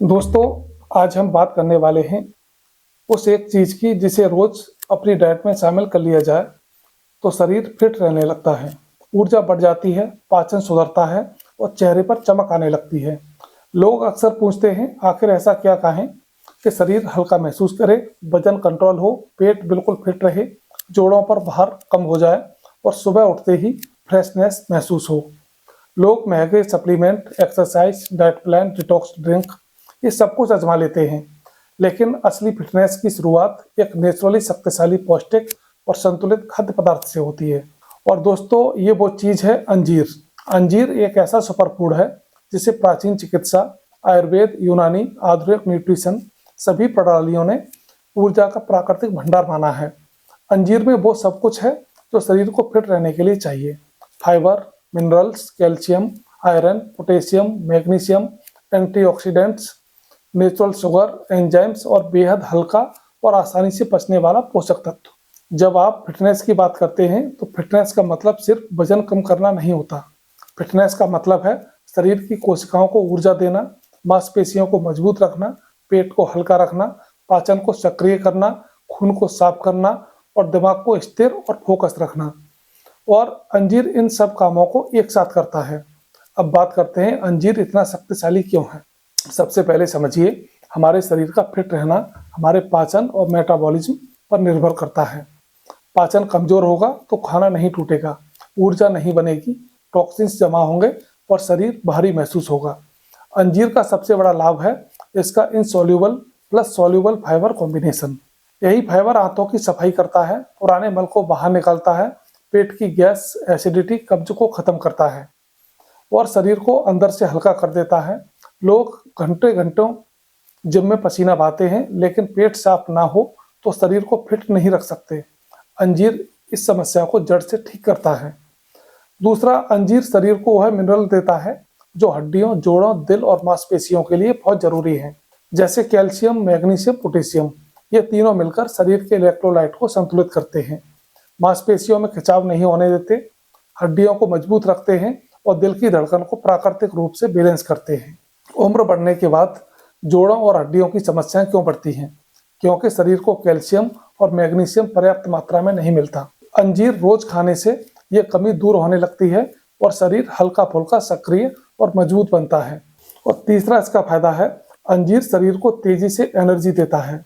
दोस्तों, आज हम बात करने वाले हैं उस एक चीज़ की जिसे रोज़ अपनी डाइट में शामिल कर लिया जाए तो शरीर फिट रहने लगता है, ऊर्जा बढ़ जाती है, पाचन सुधरता है और चेहरे पर चमक आने लगती है। लोग अक्सर पूछते हैं, आखिर ऐसा क्या कहें कि शरीर हल्का महसूस करे, वजन कंट्रोल हो, पेट बिल्कुल फिट रहे, जोड़ों पर भार कम हो जाए और सुबह उठते ही फ्रेशनेस महसूस हो। लोग महंगे supplement, exercise, diet plan, detox drink ये सब कुछ आजमा लेते हैं, लेकिन असली फिटनेस की शुरुआत एक नेचुरली शक्तिशाली, पौष्टिक और संतुलित खाद्य पदार्थ से होती है। और दोस्तों, ये वो चीज़ है अंजीर। अंजीर एक ऐसा सुपर फूड है जिसे प्राचीन चिकित्सा, आयुर्वेद, यूनानी, आधुनिक न्यूट्रिशन सभी प्रणालियों ने ऊर्जा का प्राकृतिक भंडार माना है। अंजीर में वो सब कुछ है जो शरीर को फिट रहने के लिए चाहिए। Fibre, minerals, calcium, iron, potassium, magnesium, antioxidants, natural sugar, enzymes और बेहद हल्का और आसानी से पचने वाला पोषक तत्व। जब आप फिटनेस की बात करते हैं तो फिटनेस का मतलब सिर्फ वजन कम करना नहीं होता। फिटनेस का मतलब है शरीर की कोशिकाओं को ऊर्जा देना, मांसपेशियों को मजबूत रखना, पेट को हल्का रखना, पाचन को सक्रिय करना, खून को साफ करना और दिमाग को स्थिर और फोकस रखना। और अंजीर इन सब कामों को एक साथ करता है। अब बात करते हैं अंजीर इतना शक्तिशाली क्यों है। सबसे पहले समझिए, हमारे शरीर का फिट रहना हमारे पाचन और मेटाबॉलिज्म पर निर्भर करता है। पाचन कमजोर होगा तो खाना नहीं टूटेगा, ऊर्जा नहीं बनेगी, टॉक्सिन्स जमा होंगे और शरीर भारी महसूस होगा। अंजीर का सबसे बड़ा लाभ है इसका insoluble plus soluble fibre combination. यही फाइबर आंतों की सफाई करता है, पुराने मल को बाहर निकालता है, पेट की गैस, एसिडिटी, कब्ज को खत्म करता है और शरीर को अंदर से हल्का कर देता है। लोग घंटे घंटों जिम में पसीना बहाते हैं, लेकिन पेट साफ ना हो तो शरीर को फिट नहीं रख सकते। अंजीर इस समस्या को जड़ से ठीक करता है। दूसरा, अंजीर शरीर को वह मिनरल देता है जो हड्डियों, जोड़ों, दिल और मांसपेशियों के लिए बहुत जरूरी है, जैसे कैल्शियम, मैग्नीशियम, पोटेशियम। ये तीनों मिलकर शरीर के इलेक्ट्रोलाइट को संतुलित करते हैं, मांसपेशियों में खिंचाव नहीं होने देते, हड्डियों को मजबूत रखते हैं और दिल की धड़कन को प्राकृतिक रूप से बैलेंस करते हैं। उम्र बढ़ने के बाद जोड़ों और हड्डियों की समस्याएं क्यों बढ़ती हैं? क्योंकि शरीर को कैल्शियम और मैग्नीशियम पर्याप्त मात्रा में नहीं मिलता। अंजीर रोज खाने से ये कमी दूर होने लगती है और शरीर हल्का फुल्का, सक्रिय और मजबूत बनता है। और तीसरा इसका फायदा है, अंजीर शरीर को तेजी से एनर्जी देता है।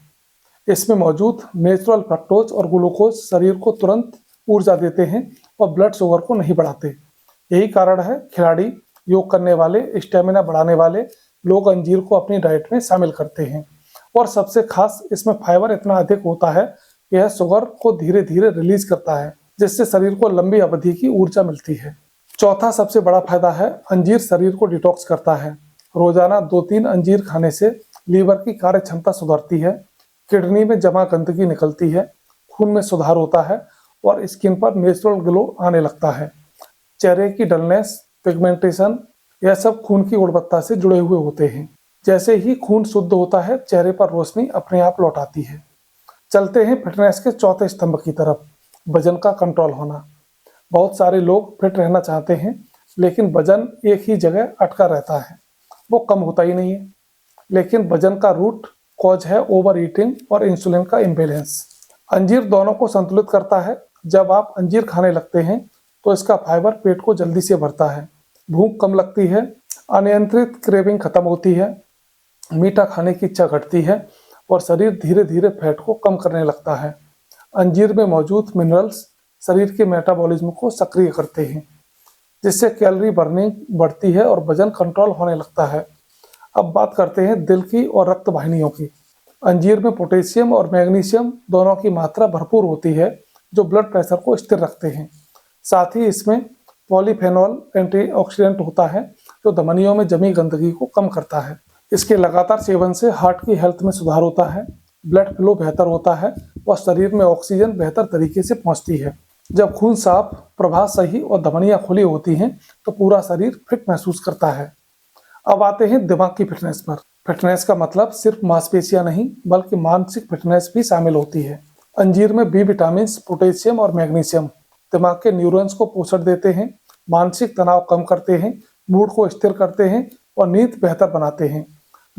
इसमें मौजूद नेचुरल फ्रक्टोज और ग्लूकोज शरीर को तुरंत ऊर्जा देते हैं और ब्लड शुगर को नहीं बढ़ाते। यही कारण है खिलाड़ी, योग करने वाले, स्टेमिना बढ़ाने वाले लोग अंजीर को अपनी डाइट में शामिल करते हैं। और सबसे खास, इसमें फाइबर इतना अधिक होता है कि यह शुगर को धीरे धीरे रिलीज करता है, जिससे शरीर को लंबी अवधि की ऊर्जा मिलती है। चौथा सबसे बड़ा फायदा है, अंजीर शरीर को डिटॉक्स करता है। रोजाना 2-3 अंजीर खाने से लीवर की कार्य क्षमता सुधरती है, किडनी में जमा गंदगी निकलती है, खून में सुधार होता है और स्किन पर नेचुरल ग्लो आने लगता है। चेहरे की डलनेस, पिगमेंटेशन, यह सब खून की गुणवत्ता से जुड़े हुए होते हैं। जैसे ही खून शुद्ध होता है, चेहरे पर रोशनी अपने आप लौट आती है। चलते हैं फिटनेस के चौथे स्तंभ की तरफ, वजन का कंट्रोल होना। बहुत सारे लोग फिट रहना चाहते हैं, लेकिन वजन एक ही जगह अटका रहता है, वो कम होता ही नहीं है। लेकिन वजन का रूट कॉज है ओवर ईटिंग और इंसुलिन का इम्बैलेंस। अंजीर दोनों को संतुलित करता है। जब आप अंजीर खाने लगते हैं तो इसका फाइबर पेट को जल्दी से भरता है, भूख कम लगती है, अनियंत्रित क्रेविंग खत्म होती है, मीठा खाने की इच्छा घटती है और शरीर धीरे धीरे फैट को कम करने लगता है। अंजीर में मौजूद मिनरल्स शरीर के मेटाबॉलिज्म को सक्रिय करते हैं, जिससे कैलोरी बर्निंग बढ़ती है और वजन कंट्रोल होने लगता है। अब बात करते हैं दिल की और रक्त वाहिनियों की। अंजीर में पोटेशियम और मैग्नीशियम दोनों की मात्रा भरपूर होती है, जो ब्लड प्रेशर को स्थिर रखते हैं। साथ ही इसमें पॉलीफेनॉल एंटीऑक्सीडेंट होता है, जो धमनियों में जमी गंदगी को कम करता है। इसके लगातार सेवन से हार्ट की हेल्थ में सुधार होता है, ब्लड फ्लो बेहतर होता है और शरीर में ऑक्सीजन बेहतर तरीके से पहुंचती है। जब खून साफ, प्रवाह सही और धमनियां खुली होती हैं तो पूरा शरीर फिट महसूस करता है। अब आते हैं दिमाग की फिटनेस पर। फिटनेस का मतलब सिर्फ मांसपेशियां नहीं, बल्कि मानसिक फिटनेस भी शामिल होती है। अंजीर में बी विटामिन, पोटेशियम और मैग्नीशियम दिमाग के न्यूरॉन्स को पोषण देते हैं, मानसिक तनाव कम करते हैं, मूड को स्थिर करते हैं और नींद बेहतर बनाते हैं।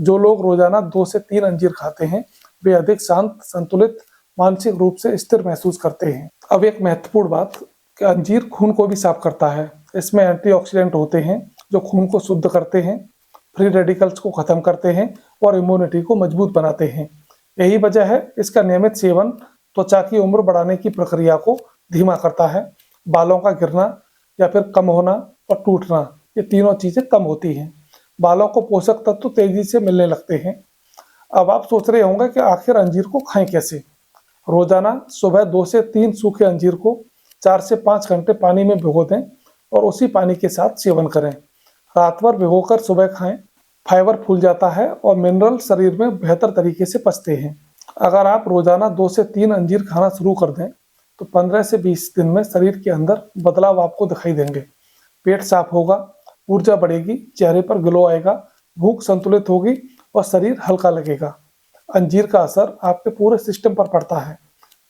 जो लोग रोजाना 2 से 3 अंजीर खाते हैं वे अधिक शांत, संतुलित, मानसिक रूप से स्थिर महसूस करते हैं। अब एक महत्वपूर्ण बात कि अंजीर खून को भी साफ करता है। इसमें एंटीऑक्सीडेंट होते हैं जो खून को शुद्ध करते हैं, फ्री रेडिकल्स को खत्म करते हैं और इम्यूनिटी को मजबूत बनाते हैं। यही वजह है इसका नियमित सेवन त्वचा की उम्र बढ़ाने की प्रक्रिया को धीमा करता है। बालों का गिरना या फिर कम होना और टूटना, ये तीनों चीजें कम होती हैं। बालों को पोषक तत्व तेजी से मिलने लगते हैं। अब आप सोच रहे होंगे कि आखिर अंजीर को खाएं कैसे। रोजाना सुबह 2 से 3 सूखे अंजीर को 4 से 5 घंटे पानी में भिगो दें और उसी पानी के साथ सेवन करें। रात भर भिगोकर सुबह खाएं। फाइबर फूल जाता है और मिनरल शरीर में बेहतर तरीके से पचते हैं। अगर आप रोजाना 2 से 3 अंजीर खाना शुरू कर दें तो 15 से 20 दिन में शरीर के अंदर बदलाव आपको दिखाई देंगे। पेट साफ होगा, ऊर्जा बढ़ेगी, चेहरे पर ग्लो आएगा, भूख संतुलित होगी और शरीर हल्का लगेगा। अंजीर का असर आपके पूरे सिस्टम पर पड़ता है,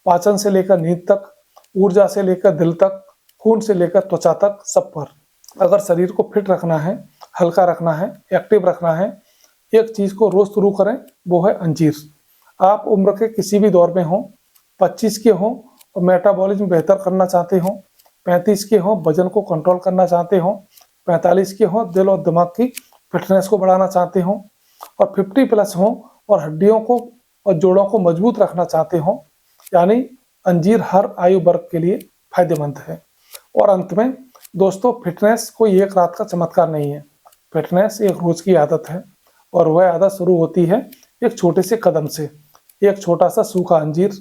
पाचन से लेकर नींद तक, ऊर्जा से लेकर दिल तक, खून से लेकर त्वचा तक, सब पर। अगर शरीर को फिट रखना है, हल्का रखना है, एक्टिव रखना है, एक चीज को रोज शुरू करें, वो है अंजीर। आप उम्र के किसी भी दौर में हो, 25 के हो और मेटाबॉलिज्म बेहतर करना चाहते हो, 35 के हो, वजन को कंट्रोल करना चाहते हो, 45 के हो, दिल और दिमाग की फिटनेस को बढ़ाना चाहते हो और 50 प्लस हो और हड्डियों को और जोड़ों को मजबूत रखना चाहते हो, यानी अंजीर हर आयु वर्ग के लिए फायदेमंद है। और अंत में दोस्तों, फिटनेस कोई एक रात का चमत्कार नहीं है। फिटनेस एक रोज की आदत है और वह आदत शुरू होती है एक छोटे से कदम से। एक छोटा सा सूखा अंजीर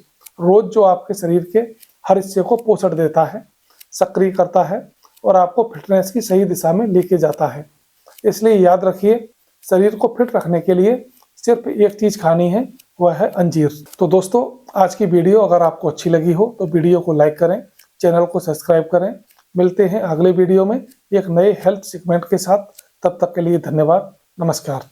रोज जो आपके शरीर के हर हिस्से को पोषण देता है, सक्रिय करता है और आपको फिटनेस की सही दिशा में लेके जाता है। इसलिए याद रखिए, शरीर को फिट रखने के लिए सिर्फ एक चीज खानी है, वह है अंजीर। तो दोस्तों, आज की वीडियो अगर आपको अच्छी लगी हो तो वीडियो को लाइक करें, चैनल को सब्सक्राइब करें। मिलते हैं अगले वीडियो में एक नए हेल्थ सेगमेंट के साथ। तब तक के लिए धन्यवाद। नमस्कार।